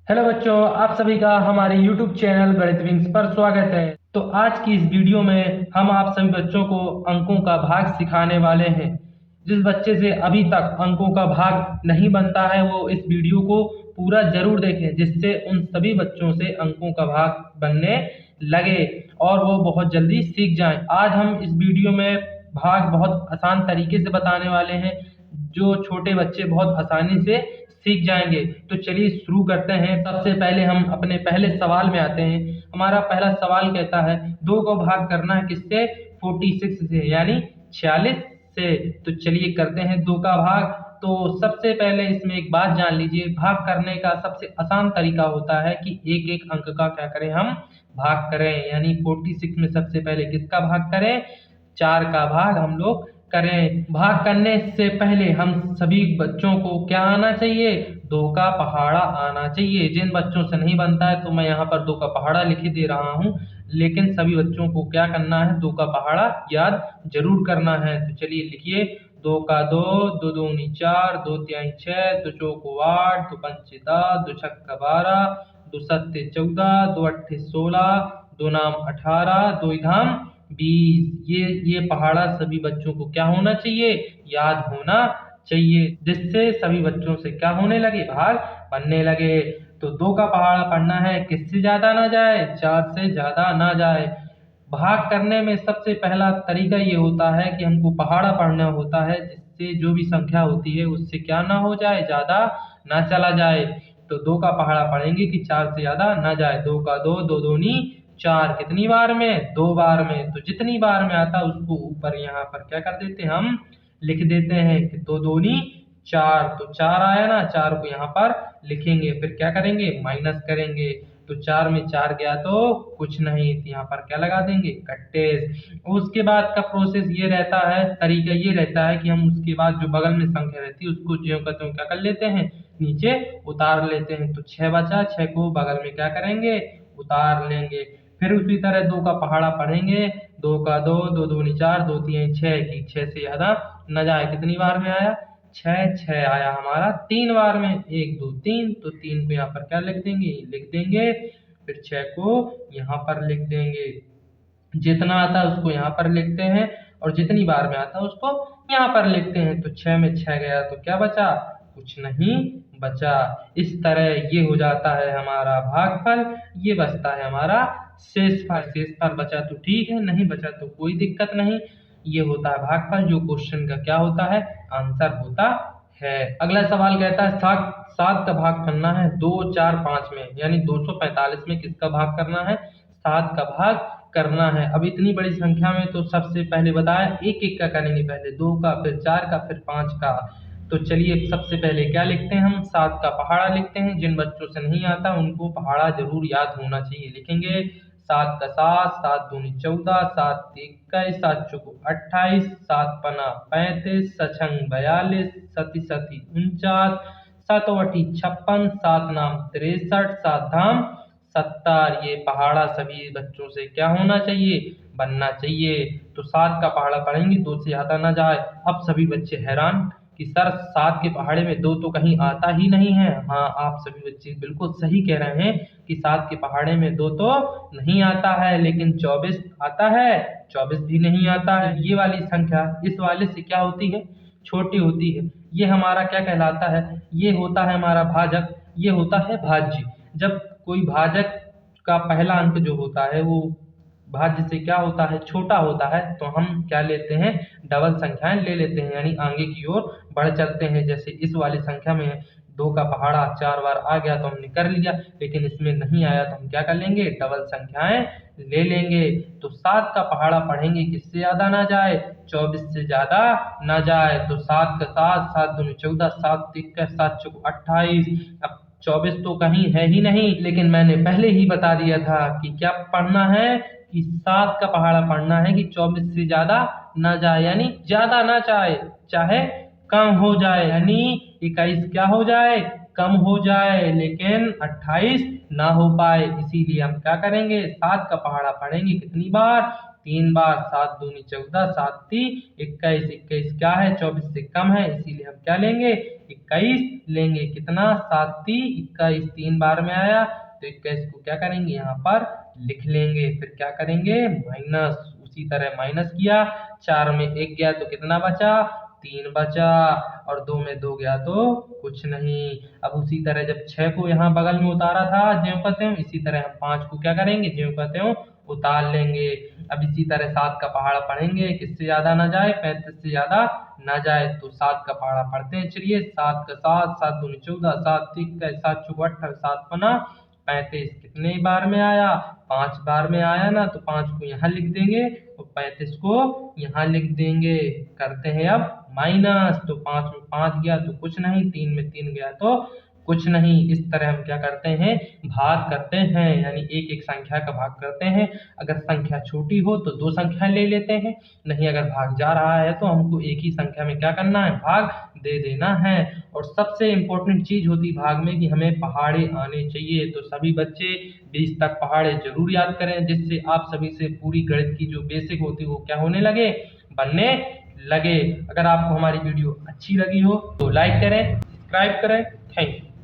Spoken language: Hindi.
हेलो बच्चों, आप सभी का हमारे YouTube चैनल गणित विंग्स पर स्वागत है। तो आज की इस वीडियो में हम आप सभी बच्चों को अंकों का भाग सिखाने वाले हैं। जिस बच्चे से अभी तक अंकों का भाग नहीं बनता है वो इस वीडियो को पूरा जरूर देखें, जिससे उन सभी बच्चों से अंकों का भाग बनने लगे और वो बहुत जल्दी सीख जाएं। आज हम इस वीडियो में भाग बहुत आसान तरीके से बताने वाले हैं, जो छोटे बच्चे बहुत आसानी से सीख जाएंगे। तो चलिए शुरू करते हैं। सबसे पहले हम अपने पहले सवाल में आते हैं। हमारा पहला सवाल कहता है दो को भाग करना है किससे? 46 से, यानी 46 से। तो चलिए करते हैं दो का भाग। तो सबसे पहले इसमें एक बात जान लीजिए, भाग करने का सबसे आसान तरीका होता है कि एक एक अंक का क्या करें, हम भाग करें। यानी 46 में सबसे पहले किसका भाग करें? 4 का भाग हम लोग करें। भाग करने से पहले हम सभी बच्चों को क्या आना चाहिए? दो का पहाड़ा आना चाहिए। जिन बच्चों से नहीं बनता है तो मैं यहाँ पर दो का पहाड़ा लिख दे रहा हूँ, लेकिन सभी बच्चों को क्या करना है? दो का पहाड़ा याद जरूर करना है। तो चलिए लिखिए, दो का दो, दो दूनी चार, दो तिहाई छह, दो चौको आठ, दो पंचे दस, दो छक्का 12, दो सत्ते 14, दो अट्ठे 16, दो नाम 18, दो धाम 20। ये पहाड़ा सभी बच्चों को क्या होना चाहिए? याद होना चाहिए, जिससे सभी बच्चों से क्या होने लगे? भाग बनने लगे। तो दो का पहाड़ा पढ़ना है किससे ज्यादा ना जाए? 4 से ज्यादा ना जाए। भाग करने में सबसे पहला तरीका ये होता है कि हमको पहाड़ा पढ़ना होता है, जिससे जो भी संख्या होती है उससे क्या ना हो जाए? ज्यादा ना चला जाए। तो दो का पहाड़ा पढ़ेंगे कि 4 से ज्यादा ना जाए। दो का दो, दो दूनी चार, कितनी बार में? 2 बार में। तो जितनी बार में आता है उसको ऊपर यहाँ पर क्या कर देते हैं? हम लिख देते हैं कि दो दूनी चार। तो 4 आया ना, 4 को यहाँ पर लिखेंगे, फिर क्या करेंगे? माइनस करेंगे। तो 4 में 4 गया तो कुछ नहीं, तो यहाँ पर क्या लगा देंगे? कट्टेज। उसके बाद का प्रोसेस ये रहता है, तरीका ये रहता है कि हम उसके बाद जो बगल में संख्या रहती है उसको ज्यों का त्यों क्या कर लेते हैं? नीचे उतार लेते हैं। तो 6 बचा, 6 को बगल में क्या करेंगे? उतार लेंगे। फिर उसी तरह दो का पहाड़ा पढ़ेंगे। दो का दो, दो दूनी चार, दो तीन छह, की 6 से ज्यादा न जाए। कितनी बार में आया? 6। 6 आया हमारा 3 बार में। 1 2 3, तो 3 को यहाँ पर क्या लिख देंगे? लिख देंगे। फिर 6 को यहाँ पर लिख देंगे। जितना आता है उसको यहाँ पर लिखते हैं, और जितनी बार में आता है उसको यहाँ पर लिखते हैं। तो 6 में 6 गया तो क्या बचा? कुछ नहीं बचा। इस तरह ये हो जाता है हमारा भागफल। ये बचता है हमारा शेषफल। शेषफल बचा तो ठीक है, नहीं बचा तो कोई दिक्कत नहीं। ये होता है भागफल, जो क्वेश्चन का क्या होता है? आंसर होता है। अगला सवाल कहता है सात सात का भाग करना है 2 4 5 में, यानी 245 में किसका भाग करना है? 7 का भाग करना है। अब इतनी बड़ी संख्या में तो सबसे पहले बताया एक एक का करेंगे, पहले 2 का, फिर 4 का, फिर 5 का। तो चलिए सबसे पहले क्या लिखते हैं? हम 7 का पहाड़ा लिखते हैं। जिन बच्चों से नहीं आता उनको पहाड़ा जरूर याद होना चाहिए। लिखेंगे 7 का 7, 7 दूनी 14, 7 21, 7 चौको 28, 7 पना 35, सछंग 42, सती सती 49, 7 वटी 56, 7 नाम 63, 7 धाम 70। ये पहाड़ा सभी बच्चों से क्या होना चाहिए? बनना चाहिए। तो 7 का पहाड़ा पढ़ेंगे, 2 से ज्यादा ना जाए। अब सभी बच्चे हैरान कि सर 7 के पहाड़े में 2 तो कहीं आता ही नहीं है। हाँ, आप सभी बच्चे बिल्कुल सही कह रहे हैं कि 7 के पहाड़े में 2 तो नहीं आता है, लेकिन 24 आता है। 24 भी नहीं आता है। ये वाली संख्या इस वाले से क्या होती है? छोटी होती है। ये हमारा क्या कहलाता है? ये होता है हमारा भाजक, ये होता है भाज्य। जब कोई भाजक का पहला अंक जो होता है वो भाज्य से क्या होता है? छोटा होता है, तो हम क्या लेते हैं? डबल संख्याएं ले लेते हैं, यानी आगे की ओर बढ़ चलते हैं। जैसे इस वाली संख्या में 2 का पहाड़ा 4 बार आ गया तो हमने कर लिया, लेकिन इसमें नहीं आया तो हम क्या कर लेंगे? डबल संख्याएं ले लेंगे। तो 7 का पहाड़ा पढ़ेंगे किससे ज्यादा ना जाए? 24 से ज्यादा ना जाए। तो 7 का 7, 7 दूनी 14, 7 21, 7 चौको 28। अब 24 तो कहीं है ही नहीं, लेकिन मैंने पहले ही बता दिया था कि क्या पढ़ना है? कि 7 का पहाड़ा पढ़ना है कि 24 से ज्यादा ना जाए, यानी ज्यादा ना जाए, चाहे कम हो जाए। यानी 21 क्या हो जाए? कम हो जाए, लेकिन 28 ना हो पाए। इसीलिए हम क्या करेंगे? 7 का पहाड़ा पढ़ेंगे कितनी बार? 3 बार। 7 दूनी 14, 7 ती 21। 21 क्या है? 24 से कम है, इसीलिए हम क्या लेंगे? 21 लेंगे। कितना 7 3 21, 3 बार में आया तो 21 को क्या करेंगे यहाँ पर लिख लेंगे। फिर क्या करेंगे माइनस, उसी तरह माइनस किया, 4 में 1 गया तो कितना बचा 3 बचा, और 2 में 2 गया तो कुछ नहीं। अब उसी तरह जब 6 को यहाँ बगल में उतारा था ज्यों का त्यों, इसी तरह हम 5 को क्या करेंगे ज्यों का त्यों उतार लेंगे। अब इसी तरह 7 का पहाड़ा पढ़ेंगे, किससे ज्यादा ना जाए 35 से ज्यादा ना जाए, तो 7 का पहाड़ा पढ़ते हैं। चलिए 7 का 7, 7 दूनी 14, 7 3 का 7 चौक 18, 7 पना 35, कितने बार में आया 5 बार में आया ना, तो 5 को यहाँ लिख देंगे और 35 को यहाँ लिख देंगे। करते हैं अब माइनस, तो 5 में 5 गया तो कुछ नहीं, 3 में 3 गया तो कुछ नहीं। इस तरह हम क्या करते हैं भाग करते हैं, यानी एक एक संख्या का भाग करते हैं। अगर संख्या छोटी हो तो 2 संख्या ले लेते हैं, नहीं अगर भाग जा रहा है तो हमको एक ही संख्या में क्या करना है भाग दे देना है। और सबसे इम्पोर्टेंट चीज होती भाग में कि हमें पहाड़े आने चाहिए। तो सभी बच्चे 20 तक पहाड़े जरूर याद करें, जिससे आप सभी से पूरी गणित की जो बेसिक होती है वो क्या होने लगे बनने लगे। अगर आपको हमारी वीडियो अच्छी लगी हो तो लाइक करें, सब्सक्राइब करें। Thank you.